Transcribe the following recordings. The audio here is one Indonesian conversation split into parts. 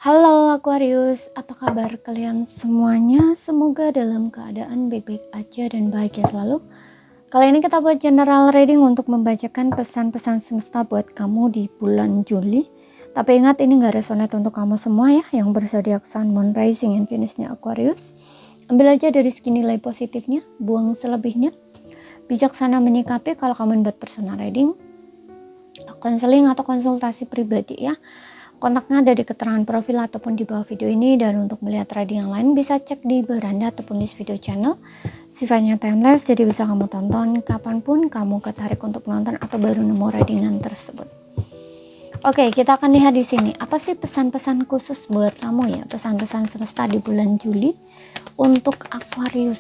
Halo Aquarius, apa kabar kalian semuanya? Semoga dalam keadaan baik-baik aja dan bahagia selalu. Kali ini kita buat general reading untuk membacakan pesan-pesan semesta buat kamu di bulan Juli. Tapi ingat, ini gak resonate untuk kamu semua ya, yang berzodiak Sun, Moon, Rising, and Venus-nya Aquarius. Ambil aja dari segi nilai positifnya, buang selebihnya. Bijaksana menyikapi kalau kamu buat personal reading, konseling atau konsultasi pribadi ya. Kontaknya ada di keterangan profil ataupun di bawah video ini, dan untuk melihat reading yang lain bisa cek di beranda ataupun di video channel. Sifatnya timeless, jadi bisa kamu tonton kapanpun kamu ketarik untuk menonton atau baru nemu readingan tersebut. Oke, kita akan lihat di sini apa sih pesan-pesan khusus buat kamu ya, pesan-pesan semesta di bulan Juli untuk Aquarius.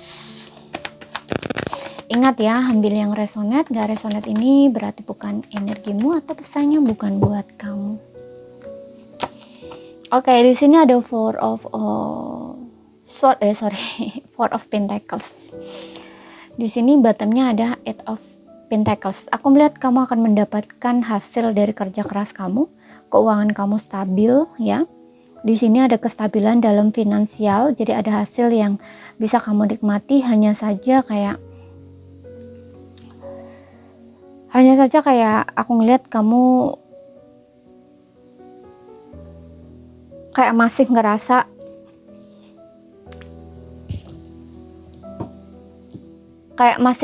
Ingat ya, ambil yang resonate, gak resonate ini berarti bukan energimu atau pesannya bukan buat kamu. Oke, di sini ada Four of Pentacles. Di sini bottomnya ada Eight of Pentacles. Aku melihat kamu akan mendapatkan hasil dari kerja keras kamu, keuangan kamu stabil ya. Di sini ada kestabilan dalam finansial, jadi ada hasil yang bisa kamu nikmati. Hanya saja kayak aku ngeliat kamu kayak masih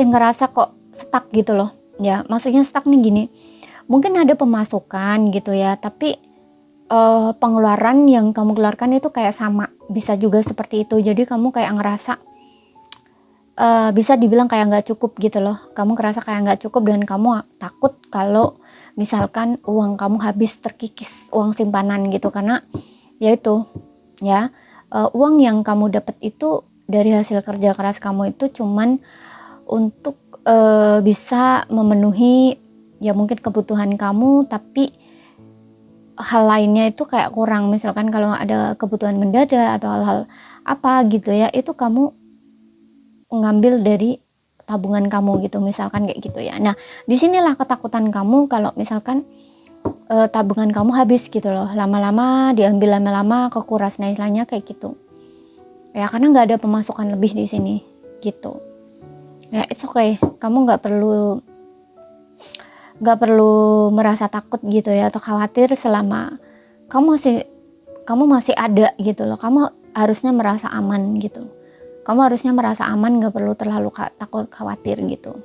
ngerasa kok stuck gitu loh ya. Maksudnya stuck nih gini, mungkin ada pemasukan gitu ya, tapi pengeluaran yang kamu keluarkan itu kayak sama, bisa juga seperti itu. Jadi kamu kayak ngerasa bisa dibilang kayak nggak cukup gitu loh. Kamu ngerasa kayak nggak cukup dan kamu takut kalau misalkan uang kamu habis terkikis, uang simpanan gitu. Karena yaitu ya, uang yang kamu dapat itu dari hasil kerja keras kamu itu cuman untuk bisa memenuhi ya mungkin kebutuhan kamu, tapi hal lainnya itu kayak kurang. Misalkan kalau ada kebutuhan mendadak atau hal-hal apa gitu ya, itu kamu ngambil dari tabungan kamu gitu, misalkan kayak gitu ya. Nah, disinilah ketakutan kamu kalau misalkan tabungan kamu habis gitu loh, lama-lama diambil, lama-lama kekuras, nah istilahnya kayak gitu ya, karena nggak ada pemasukan lebih di sini gitu ya. It's okay, kamu nggak perlu merasa takut gitu ya atau khawatir selama kamu masih ada gitu loh. Kamu harusnya merasa aman gitu, kamu harusnya merasa aman, nggak perlu terlalu takut khawatir gitu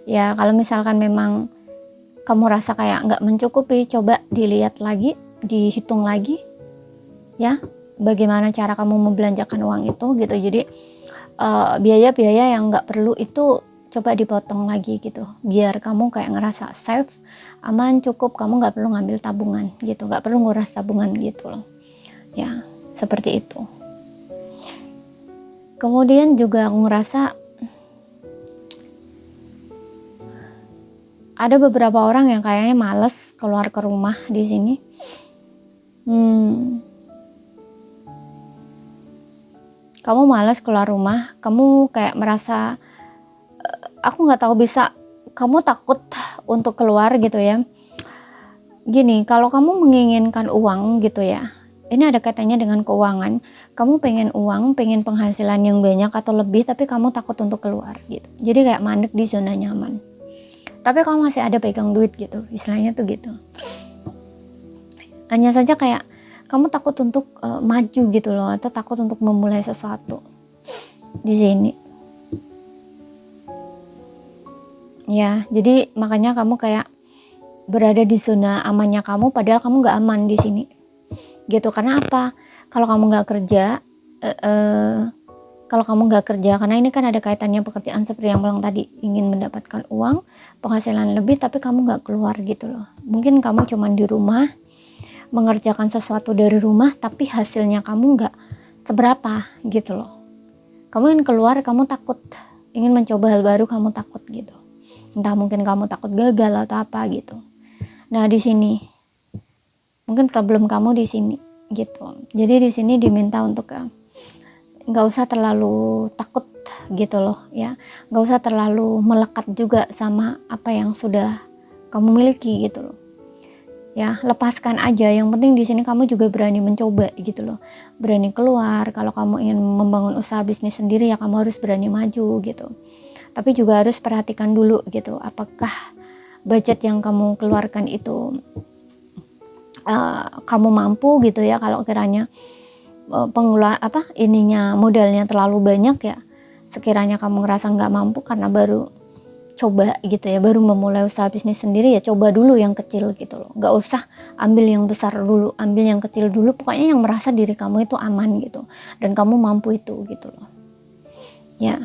ya. Kalau misalkan memang kamu rasa kayak nggak mencukupi, coba dilihat lagi, dihitung lagi ya, bagaimana cara kamu membelanjakan uang itu gitu. Jadi biaya-biaya yang nggak perlu itu coba dipotong lagi gitu, biar kamu kayak ngerasa safe, aman, cukup. Kamu nggak perlu ngambil tabungan gitu, nggak perlu nguras tabungan gitu loh ya, seperti itu. Kemudian juga aku ngerasa ada beberapa orang yang kayaknya males keluar ke rumah di sini. Kamu malas keluar rumah, kamu kayak merasa aku nggak tahu, bisa kamu takut untuk keluar gitu ya. Gini, kalau kamu menginginkan uang gitu ya, ini ada kaitannya dengan keuangan. Kamu pengen uang, pengen penghasilan yang banyak atau lebih, tapi kamu takut untuk keluar gitu. Jadi kayak mandek di zona nyaman, tapi kamu masih ada pegang duit gitu, istilahnya tuh gitu. Hanya saja kayak kamu takut untuk maju gitu loh, atau takut untuk memulai sesuatu di sini ya. Jadi makanya kamu kayak berada di zona amannya kamu, padahal kamu nggak aman di sini gitu. Karena apa? Kalau kamu nggak kerja, karena ini kan ada kaitannya pekerjaan seperti yang bilang tadi, ingin mendapatkan uang, penghasilan lebih, tapi kamu nggak keluar gitu loh. Mungkin kamu cuman di rumah mengerjakan sesuatu dari rumah, tapi hasilnya kamu nggak seberapa gitu loh. Kamu ingin keluar, kamu takut, ingin mencoba hal baru, kamu takut gitu. Entah mungkin kamu takut gagal atau apa gitu. Nah, di sini mungkin problem kamu di sini gitu. Jadi di sini diminta untuk nggak usah terlalu takut gitu loh ya, nggak usah terlalu melekat juga sama apa yang sudah kamu miliki gitu loh Ya, lepaskan aja. Yang penting di sini kamu juga berani mencoba gitu loh, berani keluar. Kalau kamu ingin membangun usaha bisnis sendiri ya kamu harus berani maju gitu, tapi juga harus perhatikan dulu gitu, apakah budget yang kamu keluarkan itu kamu mampu gitu ya. Kalau kiranya modalnya terlalu banyak ya, sekiranya kamu ngerasa nggak mampu karena baru coba gitu ya, baru memulai usaha bisnis sendiri, ya coba dulu yang kecil gitu loh, nggak usah ambil yang besar dulu, ambil yang kecil dulu, pokoknya yang merasa diri kamu itu aman gitu dan kamu mampu itu gitu loh ya.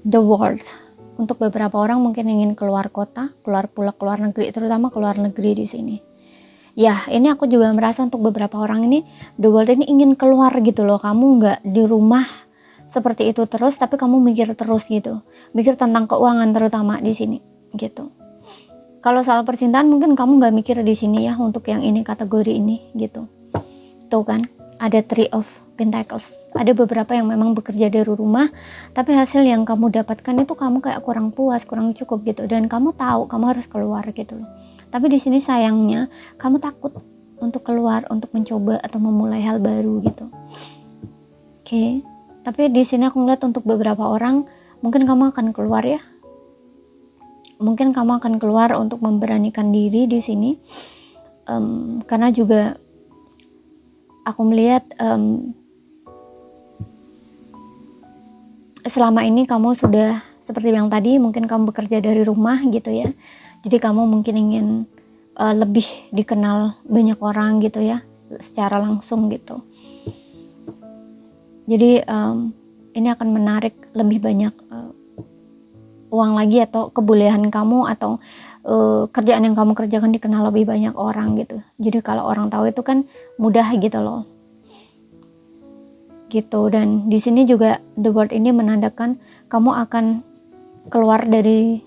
The World, untuk beberapa orang mungkin ingin keluar kota, keluar pulau, keluar negeri, terutama keluar negeri di sini. Ya, ini aku juga merasa untuk beberapa orang ini The World ini ingin keluar gitu loh. Kamu nggak di rumah seperti itu terus, tapi kamu mikir terus gitu, mikir tentang keuangan terutama di sini gitu. Kalau soal percintaan mungkin kamu nggak mikir di sini ya, untuk yang ini kategori ini gitu. Tuh kan, ada Three of Pentacles. Ada beberapa yang memang bekerja dari rumah, tapi hasil yang kamu dapatkan itu kamu kayak kurang puas, kurang cukup gitu, dan kamu tahu kamu harus keluar gitu loh. Tapi di sini sayangnya kamu takut untuk keluar, untuk mencoba atau memulai hal baru gitu. Oke. Tapi di sini aku ngeliat untuk beberapa orang mungkin kamu akan keluar ya. Mungkin kamu akan keluar untuk memberanikan diri di sini. Karena juga aku melihat selama ini kamu sudah seperti yang tadi, mungkin kamu bekerja dari rumah gitu ya. Jadi kamu mungkin ingin lebih dikenal banyak orang gitu ya, secara langsung gitu. Jadi ini akan menarik lebih banyak uang lagi, atau kebolehan kamu, atau kerjaan yang kamu kerjakan dikenal lebih banyak orang gitu. Jadi kalau orang tahu itu kan mudah gitu loh. Gitu. Dan di sini juga The World ini menandakan kamu akan keluar dari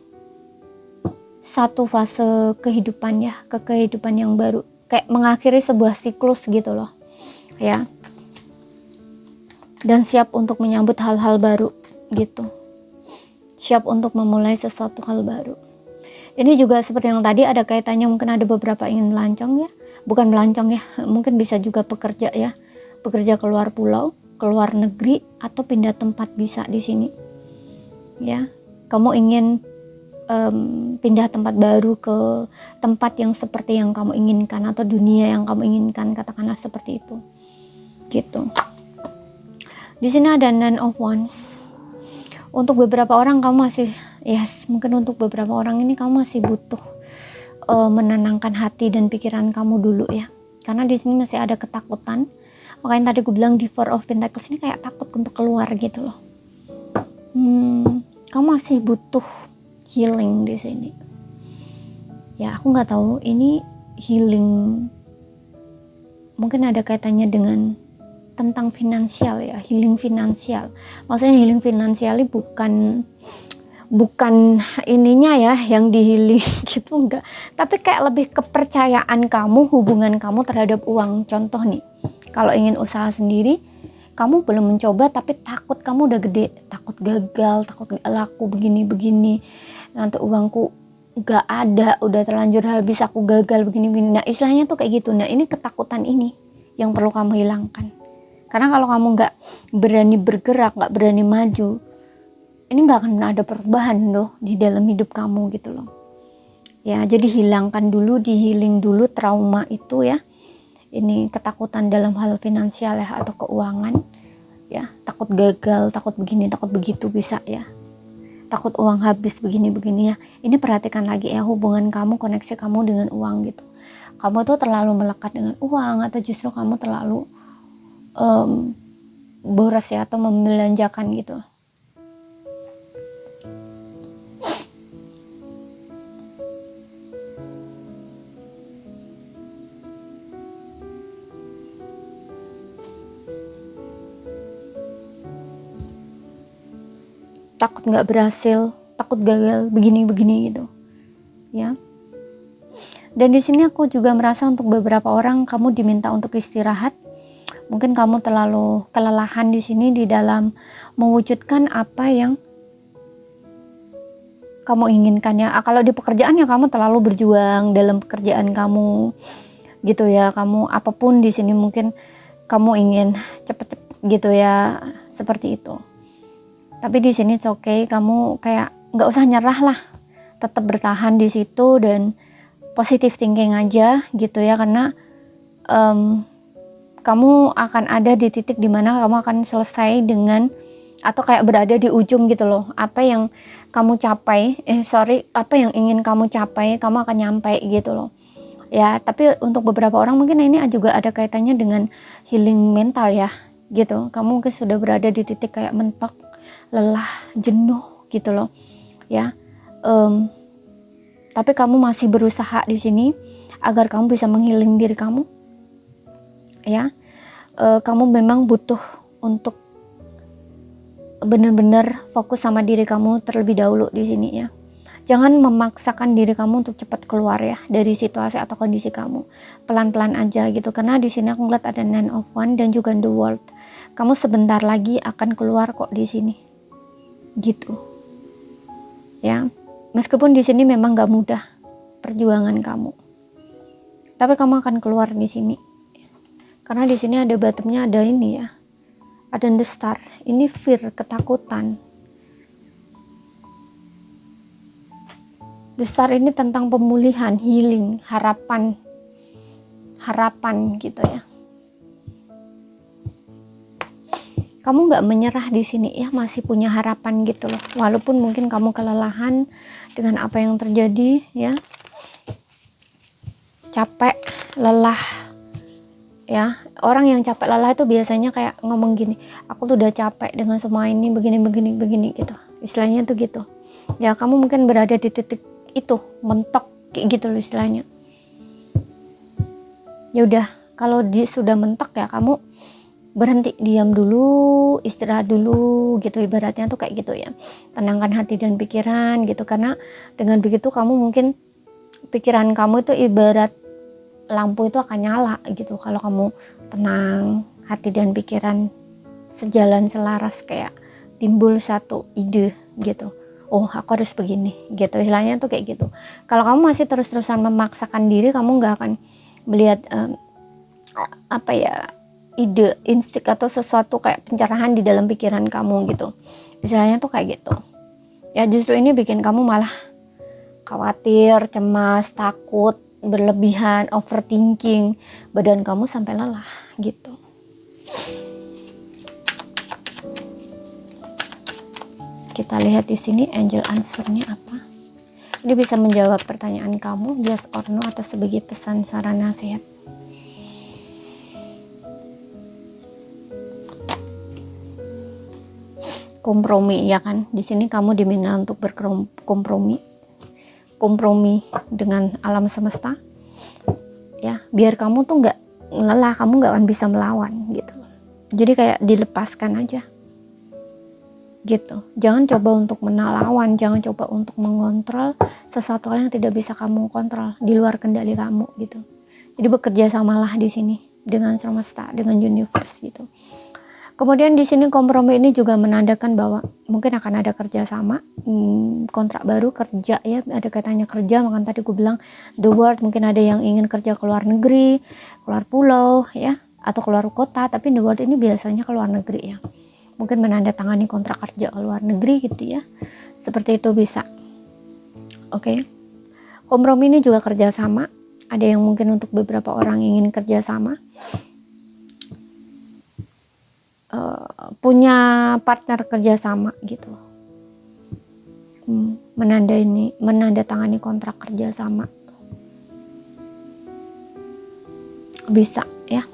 satu fase kehidupan ya, ke kehidupan yang baru, kayak mengakhiri sebuah siklus gitu loh ya, dan siap untuk menyambut hal-hal baru gitu, siap untuk memulai sesuatu hal baru. Ini juga seperti yang tadi ada kaitannya, mungkin ada beberapa ingin melancong ya, bukan melancong ya, mungkin bisa juga bekerja ya, bekerja keluar pulau, keluar negeri, atau pindah tempat bisa di sini ya. Kamu ingin pindah tempat baru ke tempat yang seperti yang kamu inginkan, atau dunia yang kamu inginkan, katakanlah seperti itu gitu. Di sini ada Nine of Wands. Untuk beberapa orang kamu masih mungkin untuk beberapa orang ini kamu masih butuh menenangkan hati dan pikiran kamu dulu ya, karena di sini masih ada ketakutan. Makanya tadi gue bilang di Four of Pentacles ini kayak takut untuk keluar gitu loh. Kamu masih butuh healing di sini. Ya, aku nggak tahu ini healing mungkin ada kaitannya dengan tentang finansial ya, healing finansial. Maksudnya healing finansial bukan ininya ya yang di healing gitu, enggak. Tapi kayak lebih kepercayaan kamu, hubungan kamu terhadap uang. Contoh nih, kalau ingin usaha sendiri, kamu belum mencoba tapi takut kamu udah gede, takut gagal, takut gak laku begini-begini, nanti uangku gak ada, udah terlanjur habis, aku gagal begini-begini. Nah istilahnya tuh kayak gitu. Nah ini ketakutan ini yang perlu kamu hilangkan. Karena kalau kamu gak berani bergerak, gak berani maju, ini gak akan ada perubahan loh di dalam hidup kamu gitu loh ya. Jadi hilangkan dulu, di healing dulu trauma itu ya. Ini ketakutan dalam hal finansial ya, atau keuangan ya, takut gagal, takut begini, takut begitu bisa ya, takut uang habis begini-begini ya. Ini perhatikan lagi ya hubungan kamu, koneksi kamu dengan uang gitu. Kamu tuh terlalu melekat dengan uang, atau justru kamu terlalu boros ya, atau membelanjakan gitu. Takut nggak berhasil, takut gagal begini-begini gitu ya. Dan di sini aku juga merasa untuk beberapa orang kamu diminta untuk istirahat, Mungkin kamu terlalu kelelahan di sini di dalam mewujudkan apa yang kamu inginkan ya. Kalau di pekerjaan ya kamu terlalu berjuang dalam pekerjaan kamu gitu ya. Kamu apapun di sini mungkin kamu ingin cepet-cepet gitu ya, seperti itu. Tapi di sini it's okay, kamu kayak nggak usah nyerah lah, tetap bertahan di situ dan positive thinking aja gitu ya, karena kamu akan ada di titik dimana kamu akan selesai dengan atau kayak berada di ujung gitu loh. Apa yang kamu capai, apa yang ingin kamu capai, kamu akan nyampe gitu loh. Ya, tapi untuk beberapa orang mungkin ini juga ada kaitannya dengan healing mental ya, gitu. Kamu mungkin sudah berada di titik kayak mentok, lelah, jenuh gitu loh. Ya, tapi kamu masih berusaha di sini agar kamu bisa menghealing diri kamu. Ya, kamu memang butuh untuk benar-benar fokus sama diri kamu terlebih dahulu di sini ya. Jangan memaksakan diri kamu untuk cepat keluar ya dari situasi atau kondisi kamu. Pelan-pelan aja gitu, karena di sini aku ngeliat ada Nine of Wands dan juga The World. Kamu sebentar lagi akan keluar kok di sini. Gitu. Ya. Meskipun di sini memang gak mudah perjuangan kamu. Tapi kamu akan keluar di sini. Karena di sini ada bottomnya, ada ini ya. Ada the star. Ini fear, ketakutan. The star ini tentang pemulihan, healing, harapan gitu ya. Kamu nggak menyerah di sini ya, masih punya harapan gitu loh. Walaupun mungkin kamu kelelahan dengan apa yang terjadi ya, capek, lelah. Ya, orang yang capek lelah itu biasanya kayak ngomong gini, aku tuh udah capek dengan semua ini, begini gitu. Istilahnya tuh gitu. Ya, kamu mungkin berada di titik itu, mentok kayak gitu loh istilahnya. Ya udah, kalau sudah mentok ya kamu berhenti, diam dulu, istirahat dulu gitu, ibaratnya tuh kayak gitu ya. Tenangkan hati dan pikiran gitu, karena dengan begitu kamu mungkin pikiran kamu itu ibarat lampu itu akan nyala gitu kalau kamu tenang, hati dan pikiran sejalan selaras, kayak timbul satu ide gitu. Oh, aku harus begini gitu, istilahnya tuh kayak gitu. Kalau kamu masih terus-terusan memaksakan diri, kamu nggak akan melihat ide, insting atau sesuatu kayak pencerahan di dalam pikiran kamu gitu. Istilahnya tuh kayak gitu. Ya, justru ini bikin kamu malah khawatir, cemas, takut, berlebihan, overthinking, badan kamu sampai lelah gitu. Kita lihat di sini angel answer-nya apa. Ini bisa menjawab pertanyaan kamu, yes or no, atau sebagai pesan, saran, nasihat. Kompromi ya kan, di sini kamu diminta untuk berkompromi dengan alam semesta ya, biar kamu tuh nggak lelah, kamu nggak akan bisa melawan gitu. Jadi kayak dilepaskan aja gitu. Jangan coba untuk melawan, jangan coba untuk mengontrol sesuatu hal yang tidak bisa kamu kontrol, di luar kendali kamu gitu. Jadi bekerja samalah di sini dengan semesta, dengan universe gitu. Kemudian di sini kompromi ini juga menandakan bahwa mungkin akan ada kerjasama, kontrak baru kerja ya, ada katanya kerja. Makanya tadi gue bilang the world, mungkin ada yang ingin kerja ke luar negeri, keluar pulau ya, atau keluar kota. Tapi the world ini biasanya ke luar negeri ya, mungkin menandatangani kontrak kerja ke luar negeri gitu ya, seperti itu bisa. Oke. Kompromi ini juga kerjasama. Ada yang mungkin untuk beberapa orang ingin kerjasama, punya partner kerjasama gitu, menandatangani kontrak kerjasama bisa ya.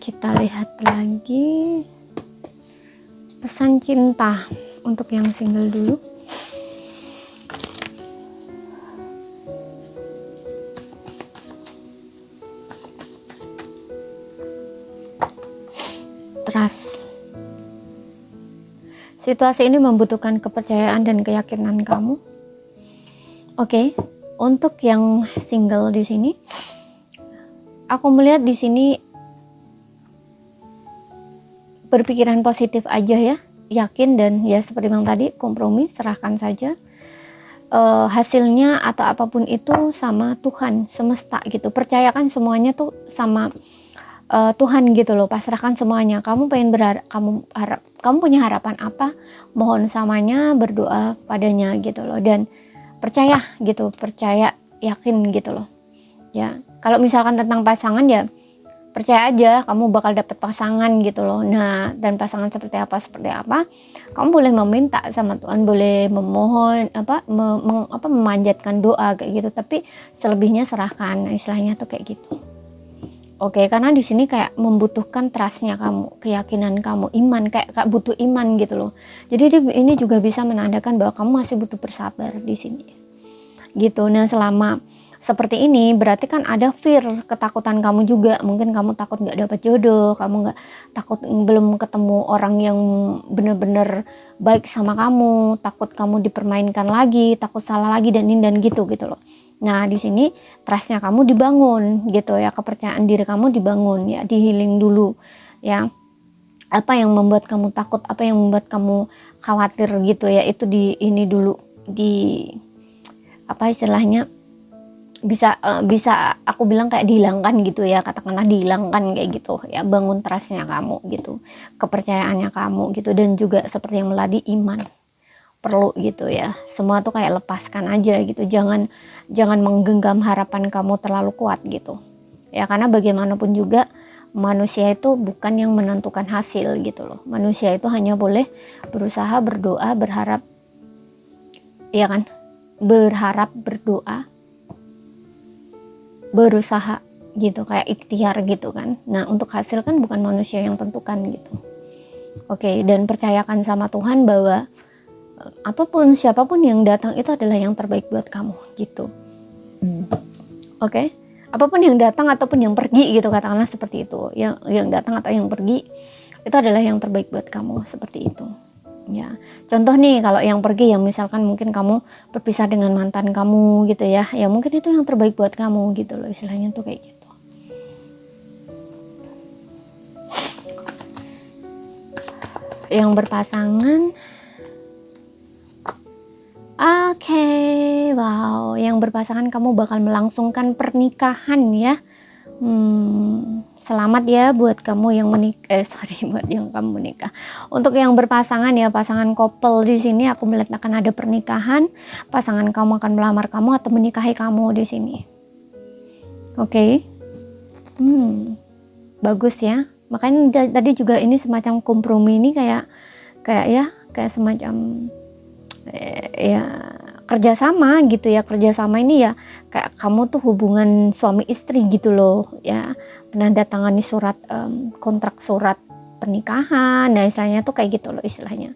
Kita lihat lagi pesan cinta untuk yang single dulu. Trust. Situasi ini membutuhkan kepercayaan dan keyakinan kamu. Oke, untuk yang single di sini, aku melihat di sini berpikiran positif aja ya, yakin, dan ya seperti yang tadi, kompromi, serahkan saja hasilnya atau apapun itu sama Tuhan semesta gitu. Percayakan semuanya tuh sama Tuhan gitu loh, pasrahkan semuanya. Kamu pengen berharap, kamu punya harapan apa, mohon samanya, berdoa padanya gitu loh, dan percaya gitu, percaya, yakin gitu loh ya. Kalau misalkan tentang pasangan ya percaya aja kamu bakal dapet pasangan gitu loh. Nah, dan pasangan seperti apa, kamu boleh meminta sama Tuhan, boleh memohon memanjatkan doa kayak gitu, tapi selebihnya serahkan. Nah, istilahnya tuh kayak gitu. Oke, karena di sini kayak membutuhkan trustnya kamu, keyakinan kamu, iman, kayak butuh iman gitu loh. Jadi ini juga bisa menandakan bahwa kamu masih butuh bersabar di sini gitu. Nah, selama seperti ini berarti kan ada fear, ketakutan kamu juga. Mungkin kamu takut nggak dapat jodoh, kamu nggak takut belum ketemu orang yang benar-benar baik sama kamu, takut kamu dipermainkan lagi, takut salah lagi, dan ini dan gitu loh. Nah, di sini trustnya kamu dibangun gitu ya, kepercayaan diri kamu dibangun ya, di healing dulu ya. Apa yang membuat kamu takut, apa yang membuat kamu khawatir gitu ya, itu di ini dulu, di apa istilahnya, bisa aku bilang kayak dihilangkan gitu ya, katakanlah dihilangkan kayak gitu ya. Bangun trustnya kamu gitu, kepercayaannya kamu gitu, dan juga seperti yang meladi, iman perlu gitu ya. Semua tuh kayak lepaskan aja gitu, jangan menggenggam harapan kamu terlalu kuat gitu ya, karena bagaimanapun juga manusia itu bukan yang menentukan hasil gitu loh. Manusia itu hanya boleh berusaha, berdoa, berharap ya kan, berharap, berdoa, berusaha gitu, kayak ikhtiar gitu kan. Nah, untuk hasil kan bukan manusia yang tentukan gitu. Oke, dan percayakan sama Tuhan bahwa apapun, siapapun yang datang itu adalah yang terbaik buat kamu gitu. Oke, apapun yang datang ataupun yang pergi gitu, katakanlah seperti itu. Yang datang atau yang pergi itu adalah yang terbaik buat kamu, seperti itu. Ya, contoh nih, kalau yang pergi yang misalkan mungkin kamu berpisah dengan mantan kamu gitu ya, ya mungkin itu yang terbaik buat kamu gitu loh, istilahnya tuh kayak gitu. Yang berpasangan, oke, wow, yang berpasangan kamu bakal melangsungkan pernikahan ya. Selamat ya buat kamu yang menikah, buat yang kamu menikah. Untuk yang berpasangan ya, pasangan couple di sini aku melihat akan ada pernikahan. Pasangan kamu akan melamar kamu atau menikahi kamu di sini. Oke. Bagus ya. Makanya tadi juga ini semacam kompromi, ini kayak semacam ya kerjasama gitu ya. Kerjasama ini ya kayak kamu tuh hubungan suami istri gitu loh ya, menandatangani surat kontrak, surat pernikahan. Nah, istilahnya tuh kayak gitu loh istilahnya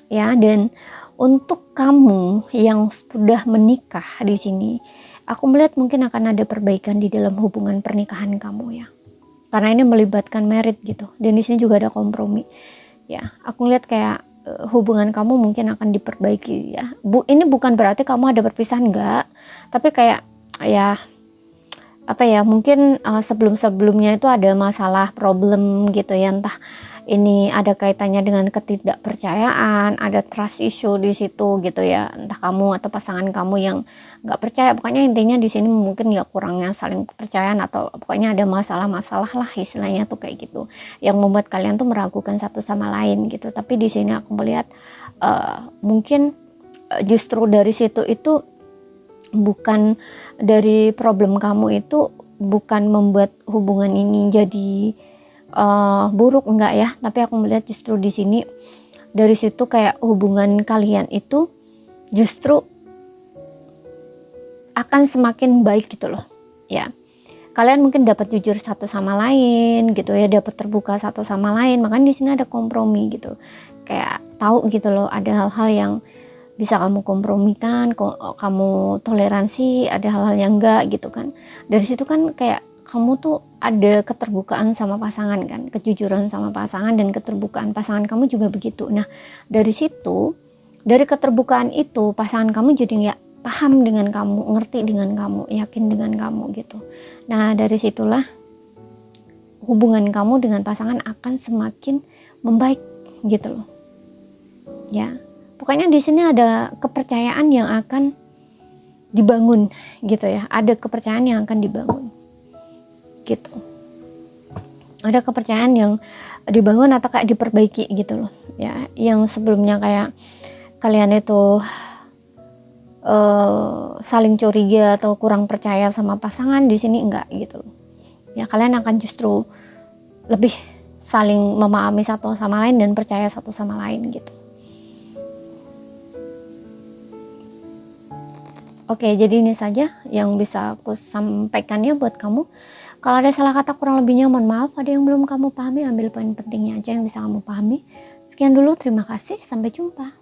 ya. Dan untuk kamu yang sudah menikah di sini, aku melihat mungkin akan ada perbaikan di dalam hubungan pernikahan kamu ya, karena ini melibatkan merit gitu, dan di sini juga ada kompromi ya. Aku lihat kayak hubungan kamu mungkin akan diperbaiki ya. Ini bukan berarti kamu ada perpisahan, enggak, tapi kayak ya apa ya, mungkin sebelumnya itu ada masalah, problem gitu ya, entah ini ada kaitannya dengan ketidakpercayaan, ada trust issue di situ gitu ya, entah kamu atau pasangan kamu yang nggak percaya. Pokoknya intinya di sini mungkin ya kurangnya saling kepercayaan, atau pokoknya ada masalah lah istilahnya tuh kayak gitu, yang membuat kalian tuh meragukan satu sama lain gitu. Tapi di sini aku melihat mungkin justru dari situ itu bukan dari problem kamu, itu bukan membuat hubungan ini jadi buruk, enggak ya, tapi aku melihat justru di sini dari situ kayak hubungan kalian itu justru akan semakin baik gitu loh ya. Kalian mungkin dapat jujur satu sama lain gitu ya, dapat terbuka satu sama lain. Makanya di sini ada kompromi gitu, kayak tahu gitu loh, ada hal-hal yang bisa kamu kompromikan, kamu toleransi, ada hal-hal yang enggak gitu kan. Dari situ kan kayak kamu tuh ada keterbukaan sama pasangan kan, kejujuran sama pasangan, dan keterbukaan pasangan kamu juga begitu. Nah, dari situ, dari keterbukaan itu, pasangan kamu jadi paham dengan kamu, ngerti dengan kamu, yakin dengan kamu gitu. Nah dari situlah hubungan kamu dengan pasangan akan semakin membaik gitu loh. Ya, pokoknya di sini ada kepercayaan yang akan dibangun gitu ya. Ada kepercayaan yang akan dibangun gitu. Ada kepercayaan yang dibangun atau kayak diperbaiki gitu loh. Ya, yang sebelumnya kayak kalian itu saling curiga atau kurang percaya sama pasangan, di sini enggak gitu loh. Ya, kalian akan justru lebih saling memahami satu sama lain dan percaya satu sama lain gitu. Oke, jadi ini saja yang bisa aku sampaikan ya buat kamu. Kalau ada salah kata kurang lebihnya mohon maaf. Ada yang belum kamu pahami, ambil poin pentingnya aja yang bisa kamu pahami. Sekian dulu, terima kasih, sampai jumpa.